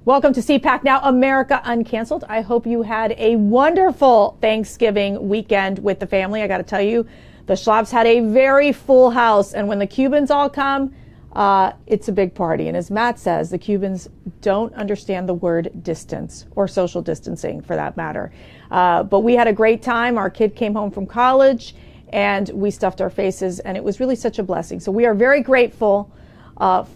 Welcome to CPAC Now, America Uncanceled. I hope you had a wonderful Thanksgiving weekend with the family. I got to tell you, the Schlaps had a very full house, and when the Cubans all come, it's a big party. And as Matt says, the Cubans don't understand the word distance, or social distancing for that matter. But we had a great time. Our kid came home from college, and we stuffed our faces, and it was really such a blessing. So we are very grateful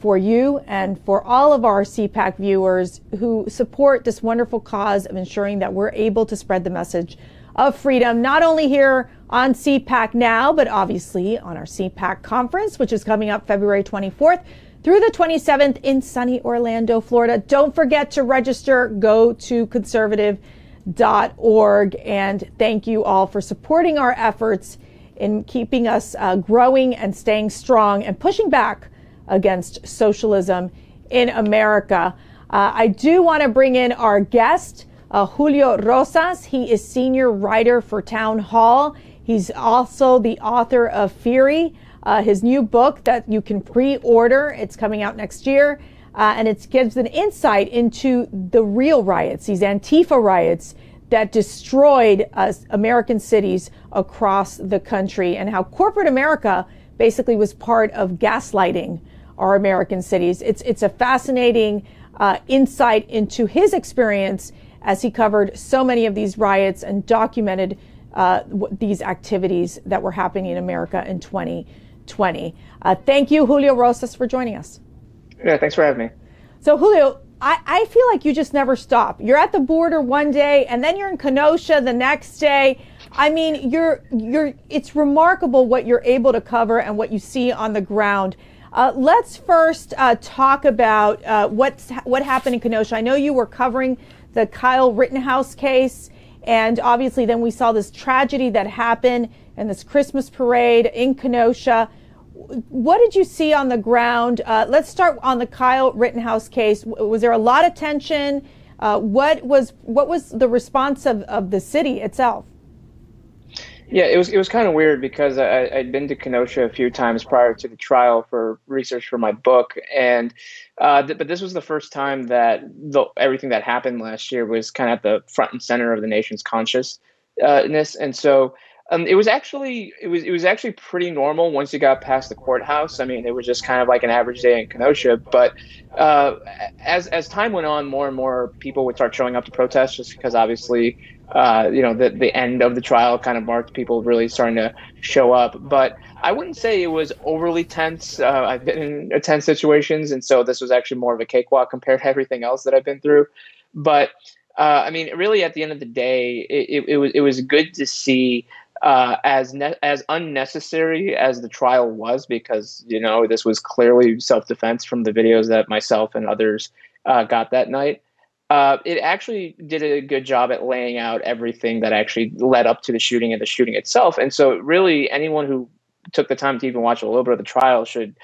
for you and for all of our CPAC viewers who support this wonderful cause of ensuring that we're able to spread the message of freedom, not only here on CPAC Now, but obviously on our CPAC conference, which is coming up February 24th through the 27th in sunny Orlando, Florida. Don't forget to register. Go to conservative.org. And thank you all for supporting our efforts in keeping us growing and staying strong and pushing back against socialism in America. I do want to bring in our guest, Julio Rosas. He is senior writer for Town Hall. He's also the author of Fury, his new book that you can pre-order. It's coming out next year, and it gives an insight into the real riots, these Antifa riots that destroyed American cities across the country, and how corporate America basically was part of gaslighting our American cities. It's a fascinating insight into his experience as he covered so many of these riots and documented these activities that were happening in America in 2020. Thank you, Julio Rosas, for joining us. Yeah, thanks for having me. So, Julio, I feel like you just never stop. You're at the border one day, and then you're in Kenosha the next day. I mean, it's remarkable what you're able to cover and what you see on the ground. Let's first talk about what happened in Kenosha. I know you were covering the Kyle Rittenhouse case, and obviously then we saw this tragedy that happened and this Christmas parade in Kenosha. What did you see on the ground? Let's start on the Kyle Rittenhouse case. Was there a lot of tension? What was the response of the city itself? Yeah, it was kind of weird because I'd been to Kenosha a few times prior to the trial for research for my book, and but this was the first time that everything that happened last year was kind of at the front and center of the nation's consciousness, and so it was actually pretty normal once you got past the courthouse. I mean, it was just kind of like an average day in Kenosha, but as time went on, more and more people would start showing up to protest, just because obviously the end of the trial kind of marked people really starting to show up. But I wouldn't say it was overly tense. I've been in tense situations, and so this was actually more of a cakewalk compared to everything else that I've been through. But I mean, really, at the end of the day, it was good to see. As unnecessary as the trial was, because this was clearly self-defense from the videos that myself and others got that night. It actually did a good job at laying out everything that actually led up to the shooting and the shooting itself. And so really anyone who took the time to even watch a little bit of the trial should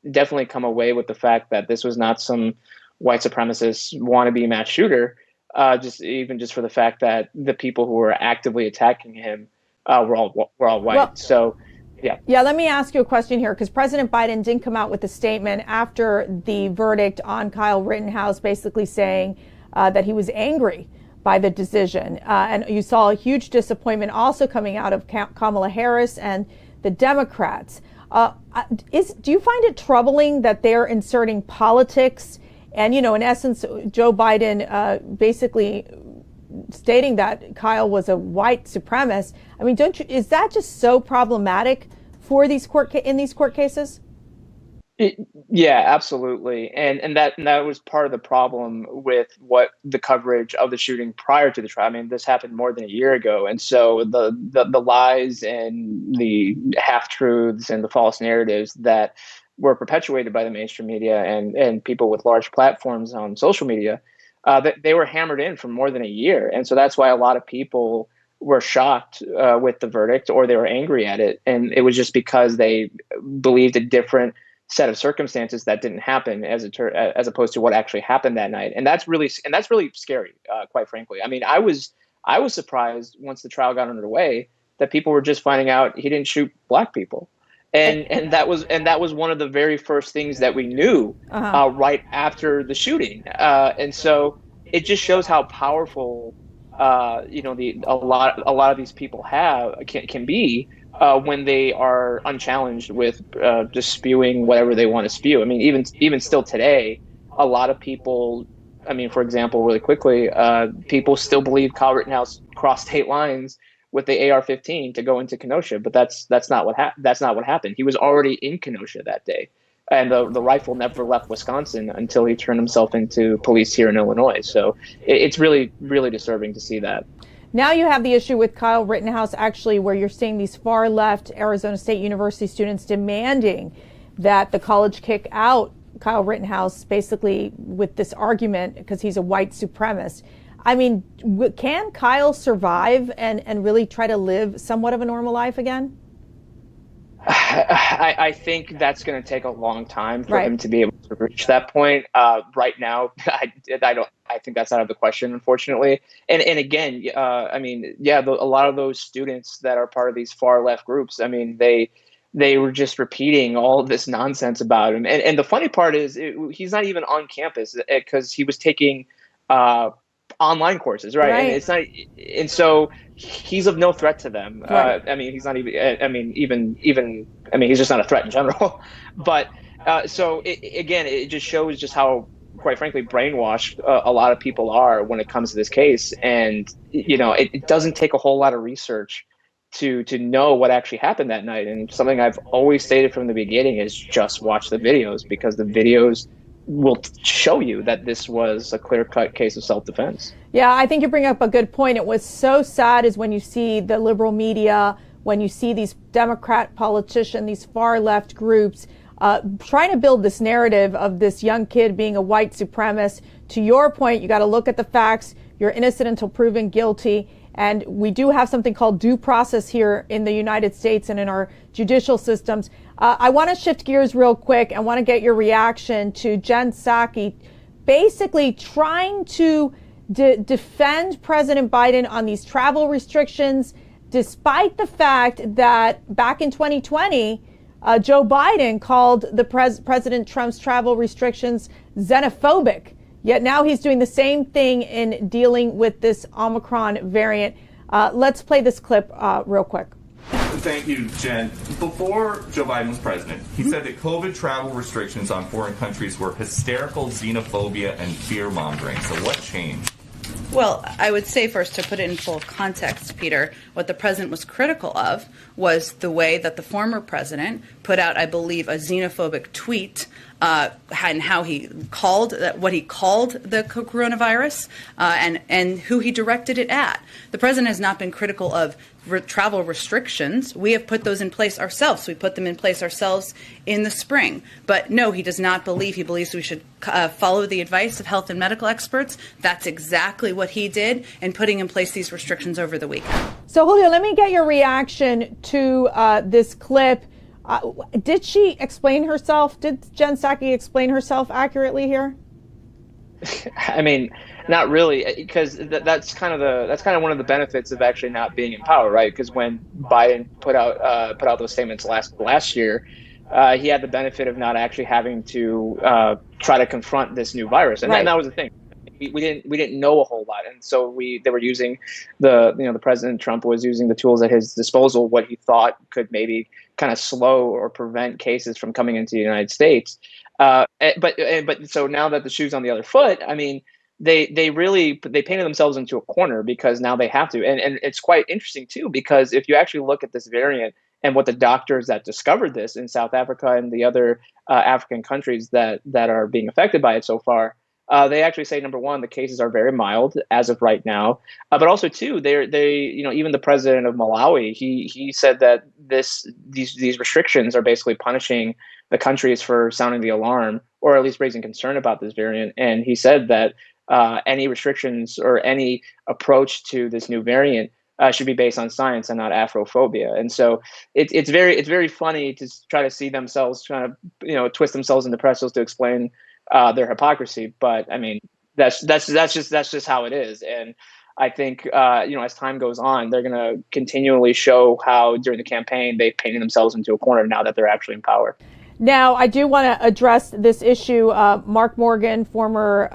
definitely come away with the fact that this was not some white supremacist wannabe mass shooter, just for the fact that the people who were actively attacking him we're all white. Well, so, yeah. Yeah, let me ask you a question here, because President Biden did come out with a statement after the verdict on Kyle Rittenhouse, basically saying that he was angry by the decision. And you saw a huge disappointment also coming out of Kamala Harris and the Democrats. Do you find it troubling that they're inserting politics? And, in essence, Joe Biden basically stating that Kyle was a white supremacist. I mean, is that just so problematic for these court cases? Yeah, absolutely. And that was part of the problem with what the coverage of the shooting prior to the trial. I mean, this happened more than a year ago. And so the lies and the half-truths and the false narratives that were perpetuated by the mainstream media and people with large platforms on social media, that they were hammered in for more than a year. And so that's why a lot of people were shocked with the verdict, or they were angry at it. And it was just because they believed a different set of circumstances that didn't happen as opposed to what actually happened that night. And that's really scary, quite frankly. I mean, I was surprised once the trial got underway that people were just finding out he didn't shoot black people. And that was one of the very first things that we knew right after the shooting. And so it just shows how powerful a lot of these people can be when they are unchallenged with just spewing whatever they want to spew. I mean, even still today, a lot of people. I mean, for example, really quickly, people still believe Kyle Rittenhouse crossed state lines with the AR-15 to go into Kenosha, but that's not that's not what happened. He was already in Kenosha that day, and the rifle never left Wisconsin until he turned himself into police here in Illinois. So it's really disturbing to see that. Now you have the issue with Kyle Rittenhouse, actually, where you're seeing these far left Arizona State University students demanding that the college kick out Kyle Rittenhouse, basically with this argument because he's a white supremacist. I mean, can Kyle survive and really try to live somewhat of a normal life again? I think that's going to take a long time for him to be able to reach that point. Right now, I don't. I think that's out of the question, unfortunately. And again, I mean, yeah, a lot of those students that are part of these far left groups, I mean, they were just repeating all of this nonsense about him. And the funny part is, he's not even on campus because he was taking online courses, right? And it's not, and so he's of no threat to them. I mean, he's not even. I mean, I mean, he's just not a threat in general. But so again, it just shows just how, quite frankly, brainwashed a lot of people are when it comes to this case. And it doesn't take a whole lot of research to know what actually happened that night. And something I've always stated from the beginning is just watch the videos, because the videos will show you that this was a clear-cut case of self-defense. Yeah, I think you bring up a good point. It was so sad is when you see the liberal media, when you see these Democrat politicians, these far-left groups trying to build this narrative of this young kid being a white supremacist. To your point, you got to look at the facts. You're innocent until proven guilty. And we do have something called due process here in the United States and in our judicial systems. I want to shift gears real quick. I want to get your reaction to Jen Psaki basically trying to defend President Biden on these travel restrictions, despite the fact that back in 2020, Joe Biden called the President Trump's travel restrictions xenophobic. Yet now he's doing the same thing in dealing with this Omicron variant. Let's play this clip real quick. Thank you, Jen. Before Joe Biden was president, he said that COVID travel restrictions on foreign countries were hysterical xenophobia and fear-mongering. So what changed? Well, I would say first, to put it in full context, Peter, what the president was critical of was the way that the former president put out, I believe, a xenophobic tweet and how he called what he called the coronavirus and who he directed it at. The president has not been critical of travel restrictions. We have put those in place ourselves. We put them in place ourselves in the spring. But no, he does not believe. He believes we should follow the advice of health and medical experts. That's exactly what he did in putting in place these restrictions over the weekend. So, Julio, let me get your reaction to this clip. Did she explain herself? Did Jen Psaki explain herself accurately here? I mean, not really, because that's kind of one of the benefits of actually not being in power, right? Because when Biden put out those statements last year, he had the benefit of not actually having to try to confront this new virus, and that was the thing. We didn't know a whole lot, and so they were using the President Trump was using the tools at his disposal, what he thought could maybe kind of slow or prevent cases from coming into the United States. But so now that the shoe's on the other foot, I mean, they painted themselves into a corner because now they have to, and it's quite interesting too, because if you actually look at this variant and what the doctors that discovered this in South Africa and the other African countries that are being affected by it so far. They actually say, number one, the cases are very mild as of right now, but also two, even the president of Malawi, he said that these restrictions are basically punishing the countries for sounding the alarm or at least raising concern about this variant. And he said that any restrictions or any approach to this new variant should be based on science and not Afrophobia. And so it's very funny to try to see themselves trying to twist themselves into pretzels to explain their hypocrisy, but I mean that's just how it is. And I think as time goes on, they're going to continually show how during the campaign they painted themselves into a corner now that they're actually in power. Now, I do want to address this issue. Mark Morgan, former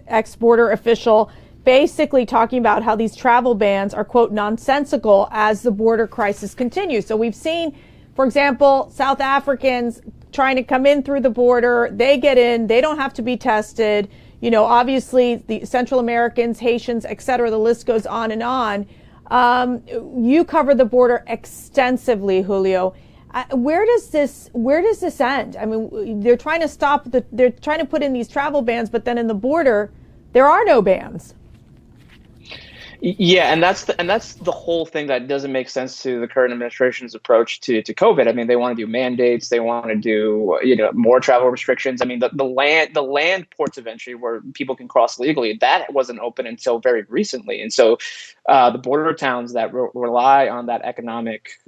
ex-border official, basically talking about how these travel bans are, quote, nonsensical as the border crisis continues. So we've seen, for example, South Africans trying to come in through the border. They get in. They don't have to be tested. You know, obviously, the Central Americans, Haitians, et cetera, the list goes on and on. You cover the border extensively, Julio. Where does this end? I mean, they're trying to put in these travel bans, but then in the border, there are no bans. Yeah, and that's the whole thing that doesn't make sense to the current administration's approach to COVID. I mean, they want to do mandates, they want to do more travel restrictions. I mean, the land ports of entry where people can cross legally, that wasn't open until very recently, and so the border towns that rely on that economic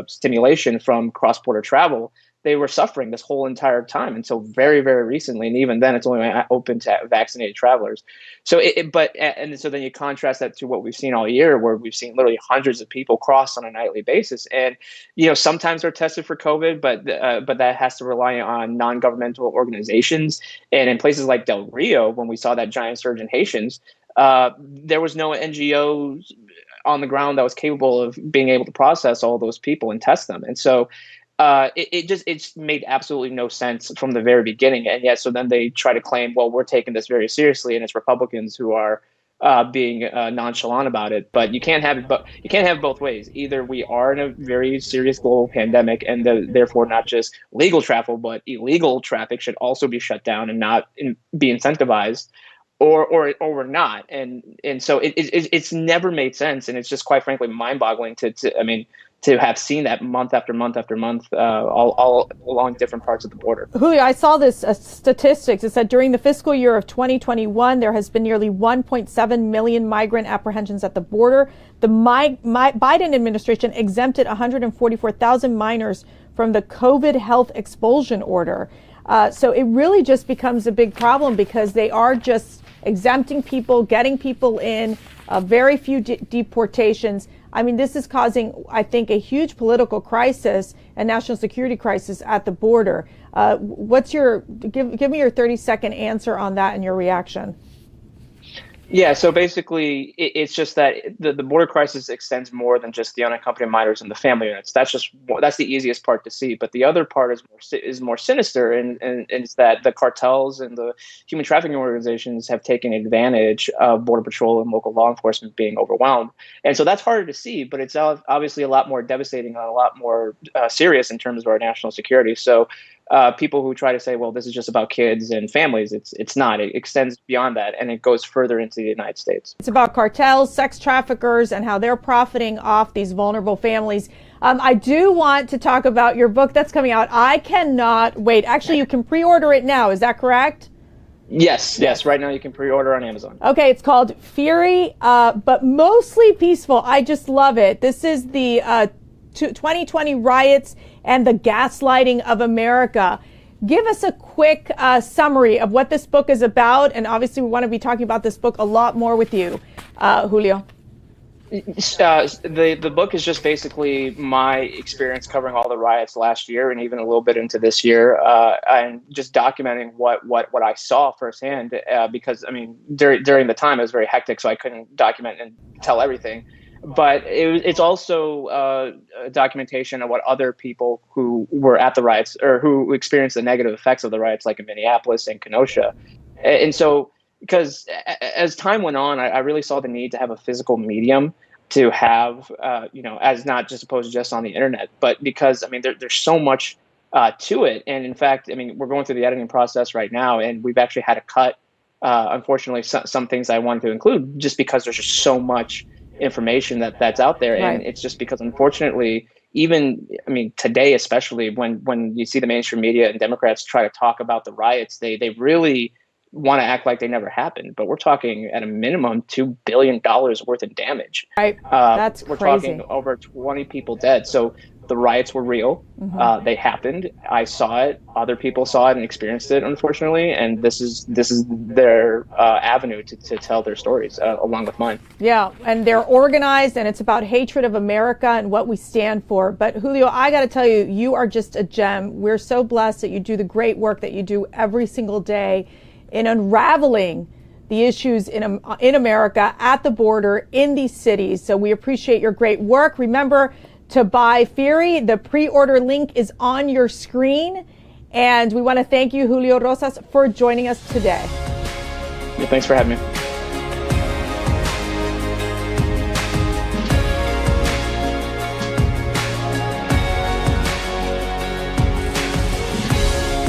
stimulation from cross-border travel, they were suffering this whole entire time until very, very recently. And even then, it's only open to vaccinated travelers. So so then you contrast that to what we've seen all year, where we've seen literally hundreds of people cross on a nightly basis. And, sometimes they're tested for COVID, but that has to rely on non-governmental organizations. And in places like Del Rio, when we saw that giant surge in Haitians, there was no NGOs on the ground that was capable of being able to process all those people and test them. And so it's made absolutely no sense from the very beginning. And yet, so then they try to claim, well, we're taking this very seriously, and it's Republicans who are being nonchalant about it. But you can't have it. But you can't have both ways. Either we are in a very serious global pandemic, and therefore not just legal travel, but illegal traffic should also be shut down and not be incentivized, or we're not. And so it's never made sense, and it's just quite frankly mind-boggling to have seen that month after month after month, all along different parts of the border. Julio, I saw this statistics. It said during the fiscal year of 2021, there has been nearly 1.7 million migrant apprehensions at the border. The Biden administration exempted 144,000 minors from the COVID health expulsion order. So it really just becomes a big problem because they are just exempting people, getting people in, very few deportations. I mean, this is causing, I think, a huge political crisis and national security crisis at the border. Give me your 30-second answer on that and your reaction. Yeah, so basically, it's just that the border crisis extends more than just the unaccompanied minors and the family units. That's the easiest part to see. But the other part is more sinister, and it's that the cartels and the human trafficking organizations have taken advantage of Border Patrol and local law enforcement being overwhelmed. And so that's harder to see, but it's obviously a lot more devastating and a lot more serious in terms of our national security. So people who try to say, well, this is just about kids and families, it's not. It extends beyond that, and it goes further into the United States. It's about cartels, sex traffickers, and how they're profiting off these vulnerable families. I do want to talk about your book that's coming out. I cannot wait. Actually, you can pre-order it now. Is that correct? Yes. Right now you can pre-order on Amazon. Okay, it's called Fury, but mostly peaceful. I just love it. This is the 2020 riots and the gaslighting of America. Give us a quick summary of what this book is about. And obviously, we want to be talking about this book a lot more with you, Julio. The book is just basically my experience covering all the riots last year and even a little bit into this year, and just documenting what I saw firsthand. Because I mean, during the time it was very hectic, so I couldn't document and tell everything. But it's also a documentation of what other people who were at the riots or who experienced the negative effects of the riots, like in Minneapolis and Kenosha. And so, because as time went on, I really saw the need to have a physical medium to have, as not just opposed to just on the internet, but because, I mean, there's so much to it. And in fact, I mean, we're going through the editing process right now, and we've actually had to cut, unfortunately, some things I wanted to include just because there's just so much information that's out there. Right. And it's just because, unfortunately, even, I mean, today, especially when you see the mainstream media and Democrats try to talk about the riots, they really want to act like they never happened. But we're talking at a minimum $2 billion worth of damage. Right. That's we're crazy. talking over 20 people dead. So the riots were real. They happened. I saw it. Other people saw it and experienced it, unfortunately. And this is their avenue to tell their stories along with mine. Yeah, and they're organized, and it's about hatred of America and what we stand for. But Julio, I got to tell you, you are just a gem. We're so blessed that you do the great work that you do every single day in unraveling the issues in America, at the border, in these cities. So we appreciate your great work. Remember to buy Fury. The pre-order link is on your screen. And we want to thank you, Julio Rosas, for joining us today. Yeah, thanks for having me.